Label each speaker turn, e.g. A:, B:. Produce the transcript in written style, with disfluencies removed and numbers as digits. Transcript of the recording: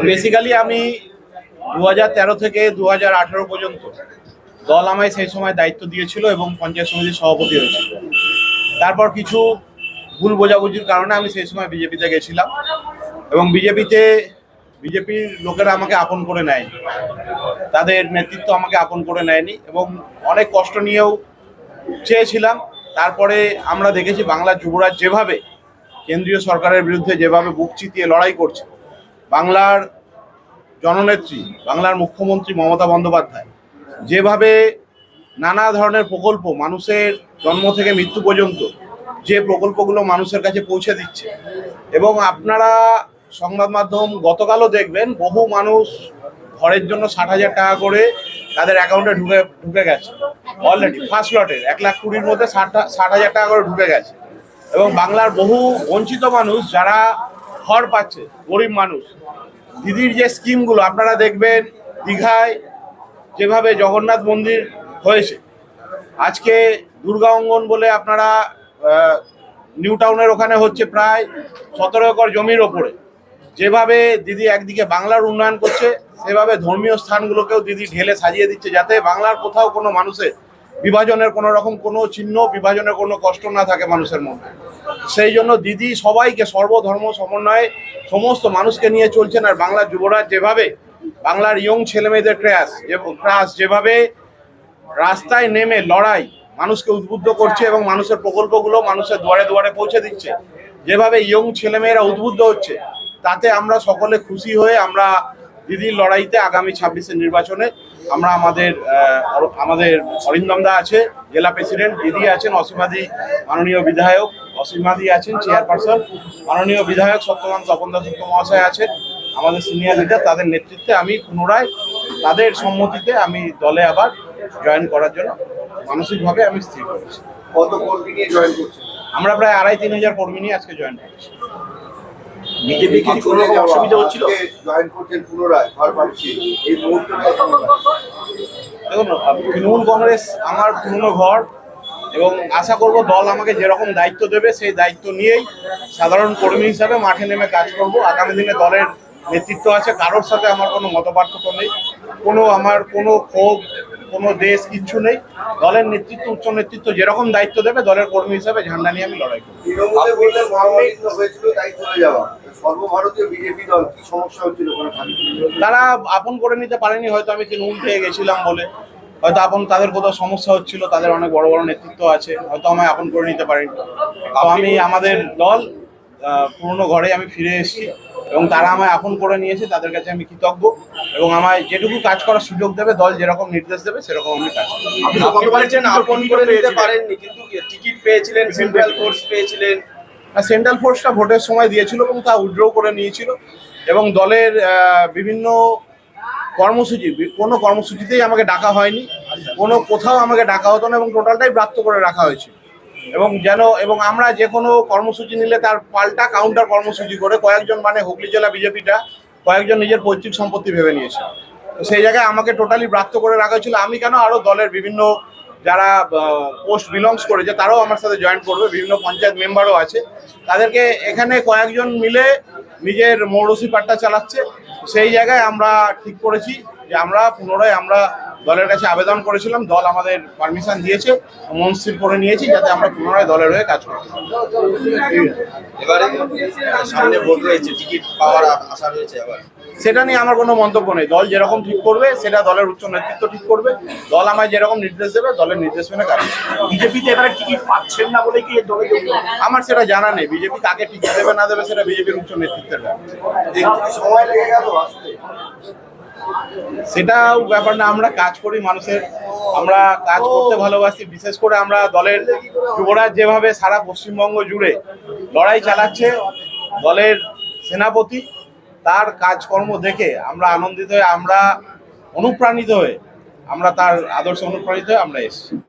A: Basically আমি 2013 থেকে 2018 পর্যন্ত দল আমায় সেই সময় দায়িত্ব দিয়েছিল এবং পঞ্চায়েত সমিতির সভাপতি হয়েছিল। তারপর কিছু ভুল বোঝাবুঝির কারণে আমি সেই সময় বিজেপিতে গেছিলাম এবং বিজেপির লোকেরা আমাকে আপন করে নেয়নি, তাদের নেতৃত্ব আমাকে আপন করে নেয়নি এবং অনেক কষ্ট নিয়েও চেয়েছিলাম। তারপরে আমরা দেখেছি বাংলার যুবরাজ যেভাবে কেন্দ্রীয় সরকারের বিরুদ্ধে যেভাবে বুক চিতিয়ে লড়াই করছে, বাংলার জননেত্রী বাংলার মুখ্যমন্ত্রী মমতা বন্দ্যোপাধ্যায় যেভাবে নানা ধরনের প্রকল্প মানুষের জন্ম থেকে মৃত্যু পর্যন্ত যে প্রকল্পগুলো মানুষের কাছে পৌঁছে দিচ্ছে, এবং আপনারা সংবাদ মাধ্যম গতকালও দেখবেন বহু মানুষ ঘরের জন্য 60,000 টাকা করে তাদের অ্যাকাউন্টে ঢুকে গেছে। অলরেডি ফার্স্ট লটের 1,20,000 মধ্যে 60,000 টাকা করে ঢুকে গেছে। এবং বাংলার বহু বঞ্চিত মানুষ যারা ঘর পাচ্ছে, গরিব মানুষ, দিদির যে স্কিমগুলো আপনারা দেখবেন, দীঘায় যেভাবে জগন্নাথ মন্দির হয়েছে, আজকে দুর্গা অঙ্গন বলে আপনারা নিউ টাউনের ওখানে হচ্ছে প্রায় 17 একর জমির ওপরে, যেভাবে দিদি একদিকে বাংলার উন্নয়ন করছে, সেভাবে ধর্মীয় স্থানগুলোকেও দিদি ঢেলে সাজিয়ে দিচ্ছে, যাতে বাংলার কোথাও কোনো মানুষের বিভাজনের কোনো রকম কোনো চিহ্ন, বিভাজনের কোনো কষ্ট না থাকে মানুষের মধ্যে। সেই জন্য দিদি সবাইকে সর্বধর্ম সমন্বয়ে সমস্ত মানুষকে নিয়ে চলছেন। আর বাংলার যুবরাজ যেভাবে বাংলার ইয়ং ছেলেমেয়েদের ক্রাস যেভাবে রাস্তায় নেমে লড়াই মানুষকে উদ্বুদ্ধ করছে এবং মানুষের প্রকল্পগুলো মানুষের দুয়ারে দুয়ারে পৌঁছে দিচ্ছে, যেভাবে ইয়ং ছেলেমেয়েরা উদ্বুদ্ধ হচ্ছে, তাতে আমরা সকলে খুশি হয়ে আমরা দিদির লড়াইতে আগামী 26-এর নির্বাচনে আমরা আমাদের অরিন্দম দা আছে জেলা প্রেসিডেন্ট, দিদি আছেন অসীমাদি মাননীয় বিধায়ক, অসীমাদি আছেন চেয়ারপারসন, মাননীয় বিধায়ক সত্যমান তপন দাস মহাশয় আছেন, আমাদের সিনিয়র লিডার, তাদের নেতৃত্বে আমি পুনরায় তাদের সম্মতিতে আমি দলে আবার জয়েন করার জন্য মানসিকভাবে আমি স্থির করেছি।
B: কত কর্মী নিয়ে জয়েন করছেন?
A: আমরা প্রায় 2,500-3,000 কর্মী নিয়ে আজকে জয়েন করেছি।
B: বিজেপি কি কোনো অসুবিধা হচ্ছিল জয়েন করছেন পুনরায় ঘর পাচ্ছি এই মুহূর্তে?
A: দেখুন, তৃণমূল কংগ্রেস আমার পুরনো ঘর এবং আশা করব দল আমাকে যেরকম দায়িত্ব দেবে সেই দায়িত্ব নিয়েই সাধারণ কর্মী হিসাবে মাঠে নেমে কাজ করব। আগামী দিনে দলের নেতৃত্ব আছে, কারোর সাথে আমার কোনো মতপার্থক্য নেই, আমার কোনো ক্ষোভ, কোনো দেশ কিচ্ছু নেই। দলের নেতৃত্ব, উচ্চ নেতৃত্ব যেরকম দায়িত্ব দেবে দলের কর্মী হিসাবে ঝান্ডা নিয়ে আমি লড়াই করব।
B: তৃণমূলে বললে মহামিত্র হয়েছিল তাই চলে যাওয়া, সর্বভারতীয় বিজেপি দল কি সমস্যা হচ্ছিল?
A: তারা আপন করে নিতে পারেনি, হয়তো আমি তৃণমূল থেকে গেছিলাম বলে, হয়তো তাদের কোথাও সমস্যা হচ্ছিল, তাদের অনেক বড় বড় নেতৃত্ব আছে, হয়তো আমায় আপন করে নিতে পারেনি। তো আমি আমাদের দল পুরনো ঘরে আমি ফিরে এসেছি এবং তারা আমায় আপন করে নিয়েছে, তাদের কাছে আমি কৃতজ্ঞ এবং আমায় যেটুকু কাজ করার সুযোগ দেবে, দল যেরকম নির্দেশ দেবে সেরকম আমি কাজ করব।
C: আপনি বলেছেন আপন করে নিতে পারেননি, কিন্তু টিকিট পেয়েছিলেন, সেন্ট্রাল ফোর্স পেয়েছিলেন।
A: সেন্ট্রাল ফোর্সটা ভোটের সময় দিয়েছিল এবং তা উইথড্র করে নিয়েছিল এবং দলের বিভিন্ন কোনো কর্মসূচিতেই আমাকে ডাকা হয়নি, কোথাও আমাকে ডাকা হতো না এবং টোটালটাই ব্রাত্য করে রাখা হয়েছিল। এবং আমরা যে কোনো কর্মসূচি নিলে তার পাল্টা কাউন্টার কর্মসূচি করে কয়েকজন, মানে হুগলি জেলা বিজেপিটা কয়েকজন নিজের পৈতৃক সম্পত্তি ভেবে নিয়েছে। তো সেই জায়গায় আমাকে টোটালি ব্রাত্য করে রাখা হয়েছিল। আমি কেন, আরও দলের বিভিন্ন যারা পোস্ট বিলংস করেছে তারাও আমার সাথে জয়েন করবে, বিভিন্ন পঞ্চায়েত মেম্বারও আছে, তাদেরকে এখানে কয়েকজন মিলে নিজের মৌরসি পাট্টা চালাচ্ছে। সেই জায়গায় আমরা ঠিক করেছি যে আমরা পুনরায় দলের কাছে আবেদন করেছিলাম, দল আমাদের পারমিশন দিয়েছে, মনস্থির করে নিয়েছি যাতে আমরা পুনরায় দলের হয়ে কাজ করতে পারি।
C: এবারে সামনে ভোট রয়েছে, টিকিট পাওয়ার আশা রয়েছে, আবার
A: সেটা নিয়ে আমার কোনো মন্তব্য নেই। দল যেরকম ঠিক করবে সেটা দলের উচ্চ নেতৃত্ব ঠিক করবে, দল আমায় যেরকম নির্দেশ দেবে দলের নির্দেশ মেনে কাজ করবে।
D: বিজেপিতে এবারে টিকিট পাচ্ছেন না বলে কি দলে
A: আমার সেটা জানা নেই, বিজেপি কাকে টিকিট দেবে না দেবে সেটা বিজেপির উচ্চ নেতৃত্বের ব্যাপার।
B: সময় লেগে গেল আসলে,
A: সেটাও ব্যাপার না, আমরা কাজ করি মানুষের, আমরা কাজ করতে ভালোবাসি। বিশেষ করে আমরা দলের যুবরাজ যেভাবে সারা পশ্চিমবঙ্গ জুড়ে লড়াই চালাচ্ছে, দলের সেনাপতি তার কাজকর্ম দেখে আমরা আনন্দিত হয়ে, আমরা অনুপ্রাণিত হয়ে, আমরা তার আদর্শে অনুপ্রাণিত হয়ে আমরা এসেছি।